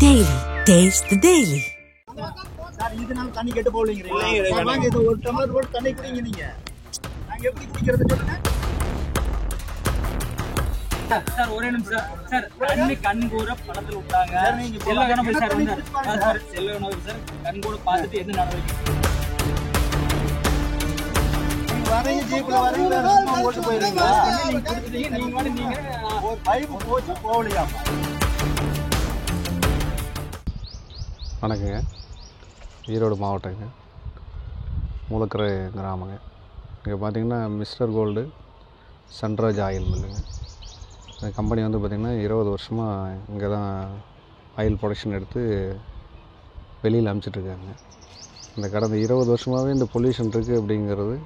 Daily. Taste the Daily. Sir இதனால தண்ணி கெட்டு போவீங்களா? வாங்க இது ஒரு டம்ளர் போட்டு தண்ணி குடிங்க நீங்க. நாங்க எப்படி குடிக்கிறது சொல்லுங்க. சார் ஒரே நிமிஷம் சார் தண்ணி கண்கூட பழத்துல விட்டாங்க. செல்லகன போய் சார் வந்தார். சார் செல்லகன சார் கண்கூட பார்த்துட்டு என்ன நடவடிக்கை? நீங்க வரீங்க ஜீப்ல வரீங்க சும்மா ஓட்டு போயிடுறீங்களா? நீங்க குடிச்சிட்டீங்க நீங்க ஒரு பைப் போச்சு போவலையா? வணக்கங்க. ஈரோடு மாவட்டங்க, மூலக்கரை கிராமங்க. இங்கே பார்த்திங்கன்னா மிஸ்டர் கோல்டு சன்ராஜ் ஆயில் மில்லுங்க. இந்த கம்பெனி வந்து பார்த்திங்கன்னா 20 வருஷமாக இங்கே தான் ஆயில் ப்ரொடக்ஷன் எடுத்து வெளியில் அனுப்பிச்சிட்ருக்காங்க. இந்த கடந்த 20 வருஷமாகவே இந்த பொல்யூஷன் இருக்குது அப்படிங்கிறது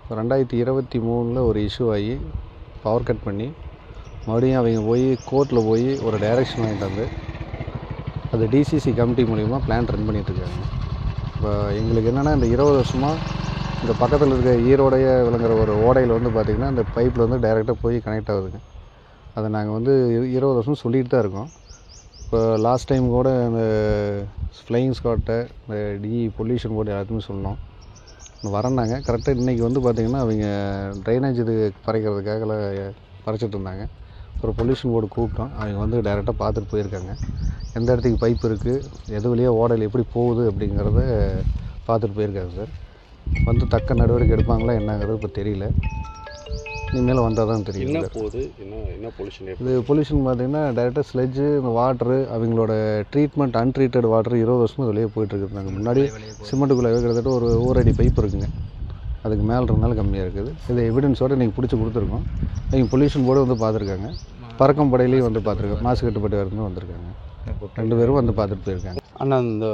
2023 ஒரு இஷ்யூ ஆகி பவர் கட் பண்ணி மறுபடியும் அவங்க போய் கோர்ட்டில் போய் ஒரு டைரெக்ஷன் வாங்கிட்டு வந்து அது டிசிசி கமிட்டி மூலிமா பிளான் ரன் பண்ணிகிட்ருக்காங்க. இப்போ எங்களுக்கு என்னென்னா இந்த 20 வருஷமாக இந்த பக்கத்தில் இருக்க ஈரோடைய விளங்குற ஒரு ஓடையில் வந்து பார்த்திங்கன்னா இந்த பைப்பில் வந்து டைரெக்டாக போய் கனெக்ட் ஆகுதுங்க. அதை நாங்கள் வந்து 20 வருஷம் சொல்லிகிட்டு தான் இருக்கோம். இப்போ லாஸ்ட் டைம் கூட இந்த ஃப்ளையிங் ஸ்குவாட்டை இந்த பொல்யூஷன் போர்டு எல்லாத்தையுமே சொன்னோம். வரேன்னாங்க. கரெக்டாக இன்றைக்கி வந்து பார்த்திங்கன்னா அவங்க ட்ரைனேஜ் இது பறைக்கிறதுக்காக பறைச்சிட்டு இருந்தாங்க. ஒரு பொல்யூஷன் போர்டு கூப்பிட்டோம். அவங்க வந்து டைரெக்டாக பார்த்துட்டு போயிருக்காங்க. எந்த இடத்துக்கு பைப் இருக்குது, எது வழியாக ஓடையில் எப்படி போகுது அப்படிங்கிறத பார்த்துட்டு போயிருக்காங்க சார். வந்து தக்க நடவடிக்கை எடுப்பாங்களா என்னங்கிறது இப்போ தெரியல. இனிமேல் வந்தால் தான் தெரியும். என்ன போகுது, என்ன பொல்யூஷன்? இது பொல்யூஷன் பார்த்திங்கன்னா டைரெக்டாக ஸ்லெட்ஜு, இந்த வாட்ரு, அவங்களோட ட்ரீட்மெண்ட் அன்ட்ரீட்டட் வாட்டர் 20 வருஷமாக வெளியே போயிட்டுருக்குறாங்க. முன்னாடி சிமெண்ட்டுக்குள்ளே கிட்டத்தட்ட ஒரு 1 அடி பைப் இருக்குங்க. அதுக்கு மேலே இருந்தாலும் கம்மியாக இருக்குது. இது எவிடன்ஸோடு இன்றைக்கி பிடிச்சி கொடுத்துருக்கோம். அவங்க பொல்யூஷன் போர்டு வந்து பார்த்துருக்காங்க. பறக்கும் படையிலையும் வந்து பார்த்துருக்காங்க. மாசு கட்டுப்பாட்டு வரைக்கும் வந்திருக்காங்க. 2 பேரும் வந்து பார்த்துட்டு போயிருக்காங்க. ஆனால் இந்த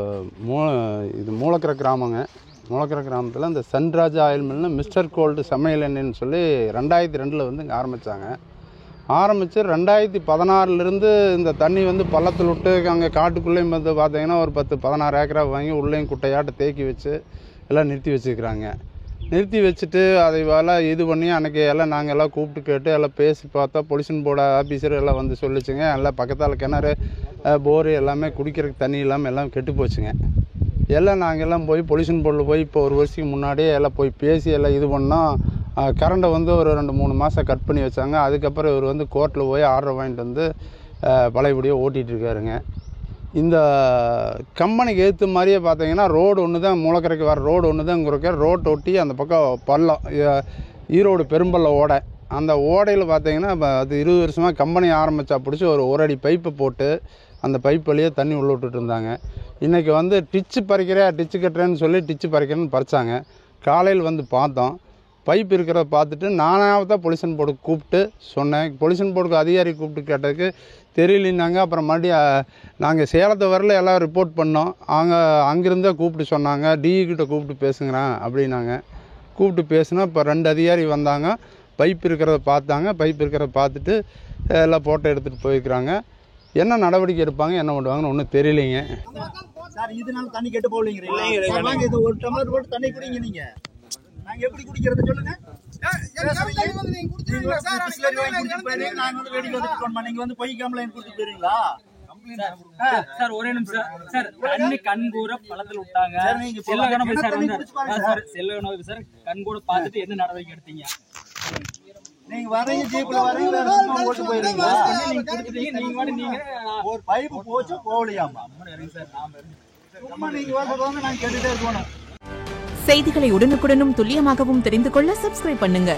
இது மூலக்கரை கிராமங்க. மூலக்கரை கிராமத்தில் இந்த சன்ராஜ் ஆயில் மில்னு மிஸ்டர் கோல்டு சமையல் எண்ணெய்ன்னு சொல்லி 2002 வந்து இங்கே ஆரம்பித்தாங்க. ஆரம்பித்து 2016 இந்த தண்ணி வந்து பள்ளத்தில் விட்டு அங்கே காட்டுக்குள்ளேயும் வந்து பார்த்திங்கன்னா ஒரு 10-16 ஏக்கரா வாங்கி உள்ளேயும் குட்டையாட்ட தேக்கி வச்சு எல்லாம் நிறுத்தி வச்சுக்கிறாங்க. நிறுத்தி வச்சுட்டு அதை எல்லாம் இது பண்ணி அன்றைக்கி எல்லாம் நாங்கள் எல்லாம் கூப்பிட்டு கேட்டு எல்லாம் பேசி பார்த்தா பொல்யூஷன் போர்டு ஆஃபீஸர் எல்லாம் வந்து சொல்லிச்சுங்க. எல்லாம் பக்கத்தால் கிணறு போரு எல்லாமே குடிக்கிறதுக்கு தண்ணி இல்லாமல் எல்லாம் கெட்டு போச்சுங்க. எல்லாம் நாங்கள் எல்லாம் போய் பொல்யூஷன் போர்டில் போய் இப்போ 1 வருஷத்துக்கு முன்னாடியே எல்லாம் போய் பேசி எல்லாம் இது பண்ணோம். கரண்டை வந்து ஒரு 2-3 மாதம் கட் பண்ணி வச்சாங்க. அதுக்கப்புறம் இவர் வந்து கோர்ட்டில் போய் ஆர்டர் வாங்கிட்டு வந்து பழையபடியாக ஓட்டிகிட்டு இருக்காருங்க. இந்த கம்பெனிக்கு ஏற்ற மாதிரியே பார்த்தீங்கன்னா ரோடு ஒன்று தான், மூலக்கரைக்கு வர ரோடு ஒன்று தான் இங்கே இருக்க. ரோட்டை ஒட்டி அந்த பக்கம் பள்ளம், ஈரோடு பெரும்பள்ளம் ஓடை. அந்த ஓடையில் பார்த்தீங்கன்னா அது 20 வருஷமாக கம்பெனி ஆரம்பித்தா பிடிச்சி ஒரு அடி பைப்பை போட்டு அந்த பைப் வழியே தண்ணி உள்ள விட்டுட்டு இருந்தாங்க. இன்றைக்கி வந்து டிச்சு கட்டுறேன்னு சொல்லி டிச்சு பறிக்கிறேன்னு பறித்தாங்க. காலையில் வந்து பார்த்தோம், பைப் இருக்கிறத பார்த்துட்டு நானாக தான் பொல்யூஷன் போர்டுக்கு கூப்பிட்டு சொன்னேன். பொல்யூஷன் போர்டுக்கு அதிகாரி கூப்பிட்டு கேட்டதுக்கு தெரியலன்னாங்க. அப்புறம் மறுபடியும் நாங்கள் சேலத்தை வரல எல்லாம் ரிப்போர்ட் பண்ணோம். அங்கேருந்தே கூப்பிட்டு சொன்னாங்க, டிஇ கூப்பிட்டு பேசுங்கிறேன் அப்படின்னாங்க. கூப்பிட்டு பேசுனா இப்போ 2 அதிகாரி வந்தாங்க. பைப் இருக்கிறத பார்த்தாங்க. பைப் இருக்கிறத பார்த்துட்டு எல்லாம் ஃபோட்டோ எடுத்துகிட்டு போயிருக்கிறாங்க. என்ன நடவடிக்கை எடுப்பாங்க, என்ன பண்ணுவாங்கன்னு ஒன்றும் தெரியலைங்க. சார் இதனால தண்ணி கெட்டு போவீங்களா? வாங்க இது ஒரு டம்ளர் போட்டு தண்ணி குடிங்க நீங்க. நாங்க எப்படி குடிக்கிறது சொல்லுங்க. சார் ஒரே நிமிஷம் சார் தண்ணி கண்கூட பழத்துல விட்டாங்க. செல்லகன போய் சார் வந்தார். சார் செல்லகன சார் கண்கூட பார்த்துட்டு என்ன நடவடிக்கை எடுத்தீங்க? நீங்க வரீங்க ஜீப்ல வரீங்க சும்மா ஓட்டு போயிடுறீங்களா? நீங்க குடிச்சிட்டீங்க நீங்க ஒரு பைப் போச்சு போவலையாமா? சும்மா நீங்க வந்து நாங்க கேட்டுட்டே இருக்கணும். செய்திகளை உடனுக்குடனும் துல்லியமாகவும் தெரிந்து கொள்ள சப்ஸ்கிரைப் பண்ணுங்க.